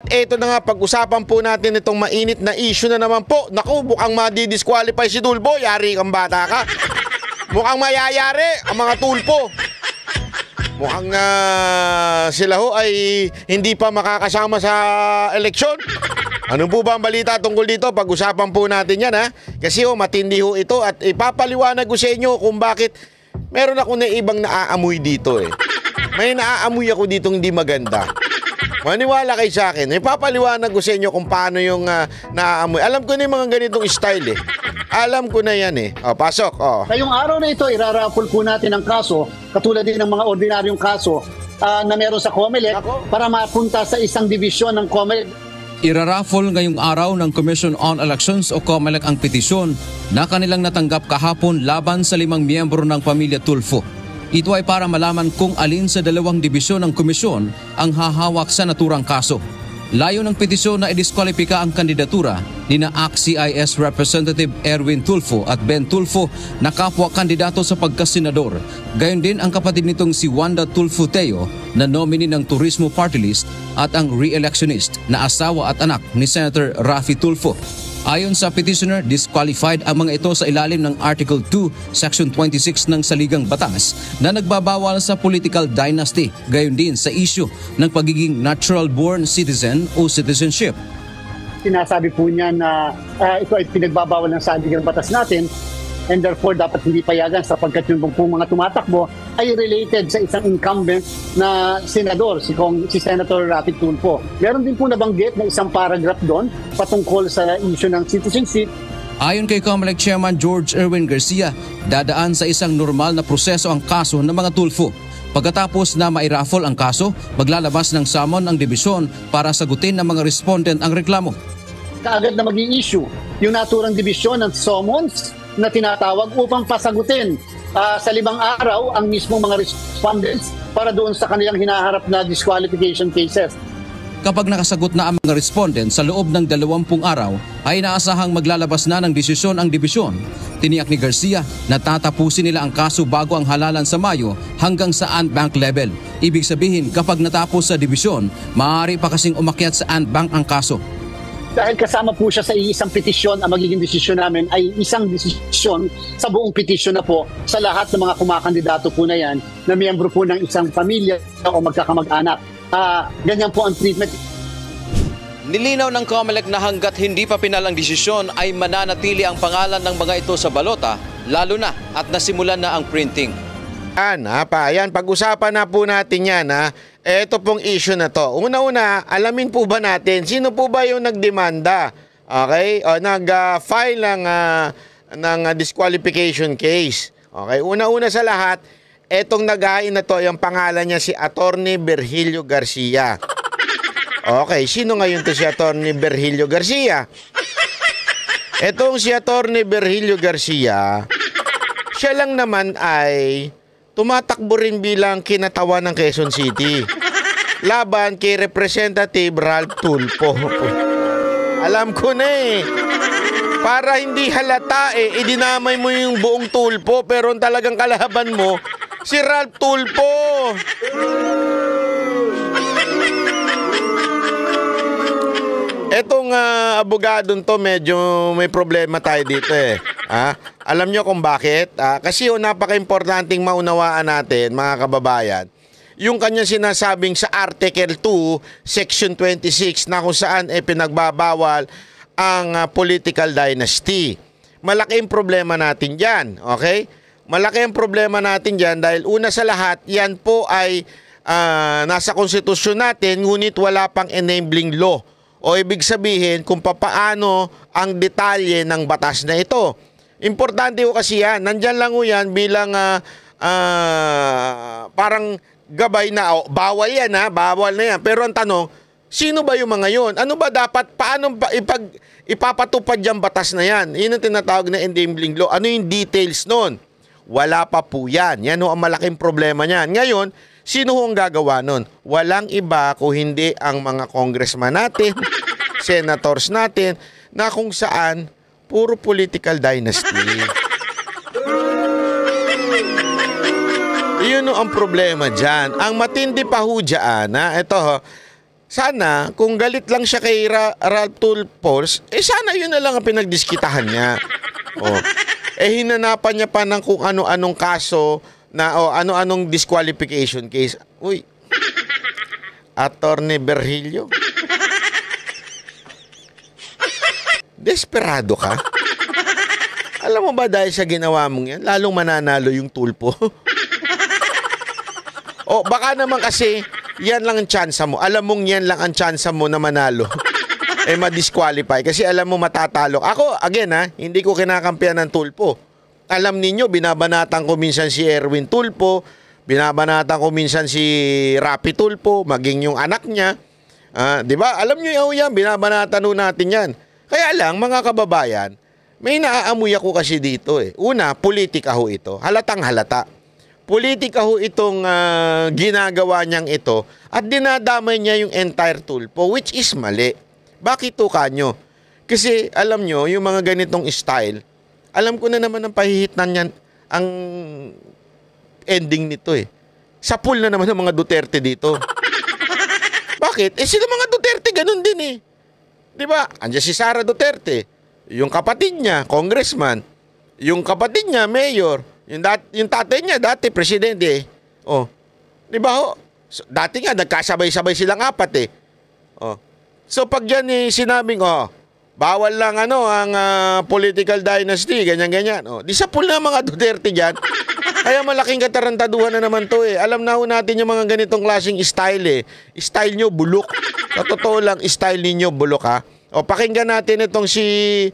eto na nga, pag-usapan po natin itong mainit na issue na naman po. Naku, mukhang madi-disqualify si Tulfo. Yari kang bata ka. Mukhang mayayari ang mga Tulfo. Mukhang sila ho ay hindi pa makakasama sa eleksyon. Ano po ba ang balita tungkol dito? Pag-usapan po natin yan, ha? Kasi matindi ho ito at ipapaliwanag ko sa inyo kung bakit meron ako na ibang naaamoy dito eh. May naaamoy ako dito hindi maganda. Maniwala kayo sa akin. Ipapaliwanag ko sa inyo kung paano yung naaamoy. Alam ko na yung mga ganitong style eh. Alam ko na yan eh. O, pasok. O. Ngayong araw na ito, iraraffle po natin ang kaso, katulad din ng mga ordinaryong kaso na meron sa COMELEC para mapunta sa isang divisyon ng COMELEC. Iraraffle ngayong araw ng Commission on Elections o COMELEC ang petisyon na kanilang natanggap kahapon laban sa 5 miyembro ng pamilya Tulfo. Ito ay para malaman kung alin sa 2 dibisyon ng komisyon ang hahawak sa naturang kaso. Layo ng petisyon na idiskwalipika ang kandidatura ni na ACT-CIS Representative Erwin Tulfo at Ben Tulfo na kapwa kandidato sa pagkasenador. Gayon din ang kapatid nitong si Wanda Tulfo Teo na nominee ng Turismo Party List at ang re-electionist na asawa at anak ni Senator Raffy Tulfo. Ayon sa petitioner, disqualified ang mga ito sa ilalim ng Article 2, Section 26 ng Saligang Batas na nagbabawal sa political dynasty, gayon din sa issue ng pagiging natural-born citizen o citizenship. Sinasabi po niya na ito ay pinagbabawal ng Saligang Batas natin and therefore dapat hindi payagan sapagkat yung mga tumatakbo ay related sa isang incumbent na senador, si Senator Raffy Tulfo. Meron din po nabanggit na isang paragraph doon patungkol sa issue ng citizenship. Ayon kay COMELEC Chairman George Erwin Garcia, dadaan sa isang normal na proseso ang kaso ng mga Tulfo. Pagkatapos na mairaffle ang kaso, maglalabas ng summon ang dibisyon para sagutin ng mga respondent ang reklamo. Kaagad na mag-i-issue yung naturang dibisyon ng summons na tinatawag upang pasagutin sa 5 araw ang mismong mga respondents para doon sa kanilang hinaharap na disqualification cases. Kapag nakasagot na ang mga respondents sa loob ng 20 araw, ay inaasahang maglalabas na ng desisyon ang dibisyon. Tiniyak ni Garcia na tatapusin nila ang kaso bago ang halalan sa Mayo hanggang sa Ant-Bank level. Ibig sabihin, kapag natapos sa dibisyon, maaari pa kasing umakyat sa Ant-Bank ang kaso. Dahil kasama po siya sa isang petisyon, ang magiging desisyon namin ay isang desisyon sa buong petisyon na po sa lahat ng mga kumakandidato po na yan na miyembro po ng isang pamilya o magkakamag-anak. Ganyan po ang treatment. Nilinaw ng COMELEC na hanggat hindi pa pinalang desisyon ay mananatili ang pangalan ng mga ito sa balota, lalo na at nasimulan na ang printing. Ayan, pag-usapan na po natin yan, ha. Ito pong issue na to. Una-una, alamin po ba natin sino po ba yung nagdemanda? Okay? O nag-file ng disqualification case. Okay? Una-una sa lahat, etong naghain na to, yung pangalan niya si Attorney Virgilio Garcia. Okay, sino ngayon to si Attorney Virgilio Garcia? Etong si Attorney Virgilio Garcia, siya lang naman ay tumatakbo rin bilang kinatawan ng Quezon City laban kay Representative Ralph Tulfo. Alam ko na eh. Para hindi halata eh, idinamay mo yung buong Tulfo pero talagang kalaban mo si Ralph Tulfo. Etong abogadong to medyo may problema tayo dito eh. Alam nyo kung bakit? Kasi napaka-importanting maunawaan natin mga kababayan. Yung kanyang sinasabing sa Article 2, Section 26 na kung saan pinagbabawal ang political dynasty. Malaki ang problema natin dyan. Okay? Malaki ang problema natin dyan dahil una sa lahat, yan po ay nasa konstitusyon natin ngunit wala pang enabling law. O ibig sabihin kung papaano ang detalye ng batas na ito. Importante ko kasi yan. Nandyan lang ko yan bilang parang gabay na, bawal yan bawal na yan. Pero ang tanong, sino ba yung mga yun? Ano ba dapat, paano ipapatupad yung batas na yan? Yun ang tinatawag na enabling law. Ano yung details nun? Wala pa po yan. Yan ang malaking problema niyan. Ngayon, sino ang gagawa nun? Walang iba kung hindi ang mga congressman natin, senators natin, na kung saan puro political dynasty. Yun ang problema dyan. Ang matindi pa ho dyan, ito ho, sana, kung galit lang siya kay Ralph Tulfo, sana yun na lang ang pinagdiskitahan niya. Oh. Hinanapan niya pa ng kung ano-anong kaso na ano-anong disqualification case. Uy, Attorney Virgilio. Desperado ka? Alam mo ba dahil sa ginawa mong yan, lalong mananalo yung Tulfo? O baka naman kasi yan lang ang tsansa mo. Alam mong yan lang ang tsansa mo na manalo. Ma-disqualify. Kasi alam mo matatalo. Ako, again hindi ko kinakampihan ng Tulfo. Alam ninyo, binabanatan ko minsan si Erwin Tulfo, binabanatan ko minsan si Rapi Tulfo, maging yung anak niya. Di ba? Alam nyo yan, binabanatan natin yan. Kaya lang, mga kababayan, may naaamoy ako kasi dito Una, politika ho ito. Halatang halata. Politika ho itong ginagawa niyang ito at dinadamay niya yung entire Tulfo, which is mali. Bakit to kanyo? Kasi alam nyo, yung mga ganitong style, alam ko na naman ang pahihitnan niyan, ang ending nito Sa pool na naman ng mga Duterte dito. Bakit? Sila mga Duterte ganun din Diba? Andiyan si Sara Duterte. Yung kapatid niya, congressman. Yung kapatid niya, mayor. Yung tatay niya, dati presidente. Diba ho? So, dati nga, nagkasabay-sabay silang apat So pag yan sinabing, bawal lang ang political dynasty, ganyan-ganyan. Di sa pool na mga Duterte dyan. Kaya malaking katarantaduhan na naman to Alam na ho natin yung mga ganitong klaseng style Style nyo, bulok. Sa totoo lang, style ninyo, bulok pakinggan natin itong si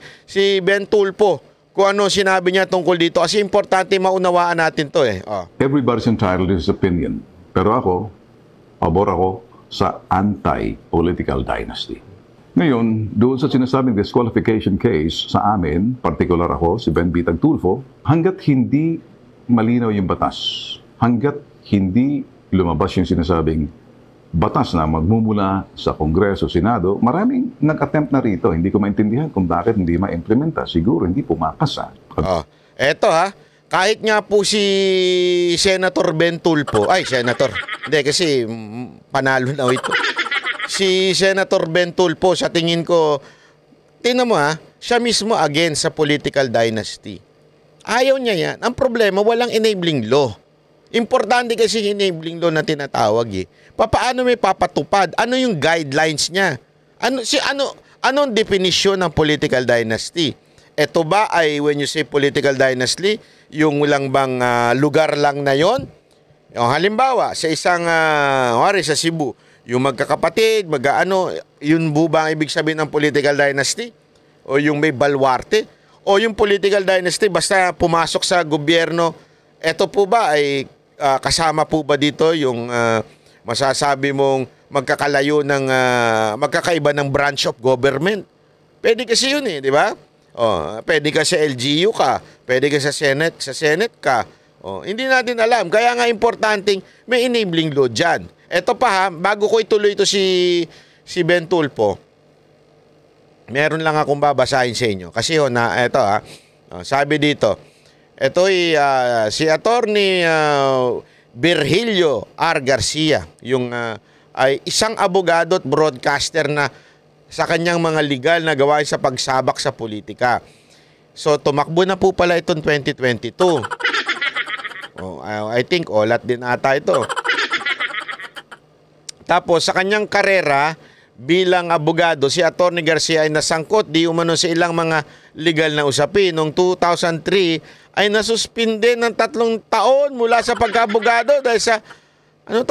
Ben Tulfo kung ano sinabi niya tungkol dito. Kasi importante maunawaan natin to Everybody's entitled to his opinion. Pero ako, pabor ako sa anti-political dynasty. Ngayon, doon sa sinasabing disqualification case sa amin, particular ako, si Ben Bitag Tulfo, hanggat hindi malinaw yung batas, hanggat hindi lumabas yung sinasabing batas na magmumula sa Kongreso, Senado, maraming nag-attempt na rito. Hindi ko maintindihan kung bakit hindi ma-implementa. Siguro hindi pumakas. Eto kahit nga po si Senator Ben Tulfo, Senator, hindi kasi panalo na ito. Si Senator Ben Tulfo, sa tingin ko, tingnan mo siya mismo against sa political dynasty. Ayaw niya yan. Ang problema, walang enabling law. Importante kasi enabling law na tinatawag Paano may papatupad? Ano yung guidelines niya? Anong definisyon ng political dynasty? Ito ba ay when you say political dynasty, yung lang bang lugar lang na yon? Halimbawa, sa isang sa Cebu, yung magkakapatid, yun ba ang ibig sabihin ng political dynasty? O yung may balwarte? O yung political dynasty, basta pumasok sa gobyerno, eto po ba ay kasama po ba dito yung masasabi mong magkakalayo ng magkakaiba ng branch of government? Pwede kasi yun di ba? Pwede ka sa LGU ka, pwede ka sa Senate ka. Hindi natin alam. Kaya nga importanteng may enabling law dyan. Eto pa bago ko ituloy ito si Ben Tulfo, meron lang akong babasahin sa inyo. Kasi eto sabi dito, ito si Attorney Virgilio R. Garcia, yung ay isang abogado at broadcaster na sa kanyang mga legal na gawain sa pagsabak sa politika. So tumakbo na po pala itong 2022. I think olat din ata ito. Tapos sa kanyang karera bilang abogado, si Attorney Garcia ay nasangkot di umano sa ilang mga legal na usapin. Noong 2003 ay nasuspinde ng 3 taon mula sa pagkabogado dahil sa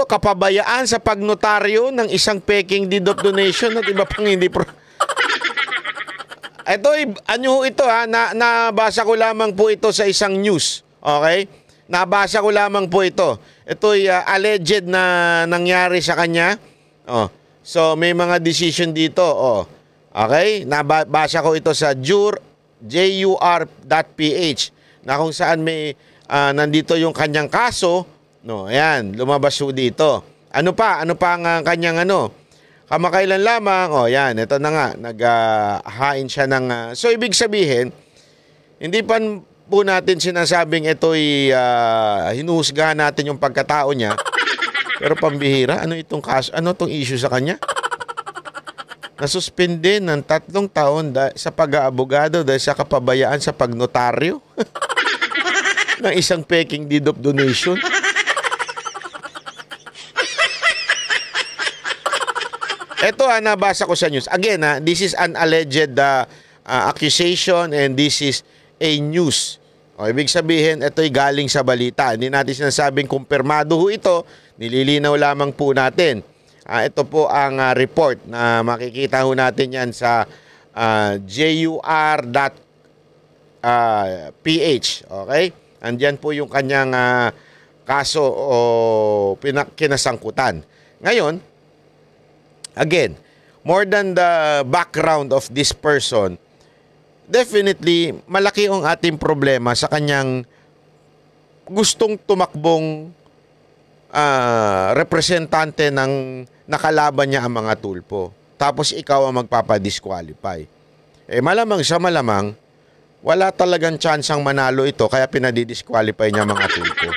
kapabayaan sa pagnotaryo ng isang peking deed of donation at iba pang hindi ito nabasa ko lamang po ito sa isang news. Okay? Nabasa ko lamang po ito. Ito'y alleged na nangyari sa kanya. So may mga decision dito. Okay? Nabasa ko ito sa jur.ph na kung saan may nandito yung kanyang kaso. Ayan, lumabas po dito. Ano pa ang kanyang kamakailan lamang. Yan, ito na nga. Naghahain siya ng so ibig sabihin, hindi pa po natin sinasabing ito'y hinuhusgahan natin yung pagkatao niya. Pero pambihira, ano itong kaso? Ano itong issue sa kanya? nasuspinde ng 3 taon sa pag-aabogado dahil sa kapabayaan sa pagnotaryo ng isang peking deed of donation. Ito nabasa ko sa news. Again, this is an alleged accusation and this is a news. O, ibig sabihin, ito'y galing sa balita. Hindi natin sinasabing kumpirmado ho ito. Nililinaw lamang po natin. Ito po ang report na makikita ho natin yan sa jur.ph. Okay? Andyan po yung kanyang kaso o kinasangkutan. Ngayon, again, more than the background of this person, definitely, malaki ang ating problema sa kanyang gustong tumakbong representante ng nakalaban niya ang mga tulpo. Tapos ikaw ang magpapadisqualify. Malamang sa malamang, wala talagang tsansang manalo ito kaya pinadidisqualify niya mga tulpo.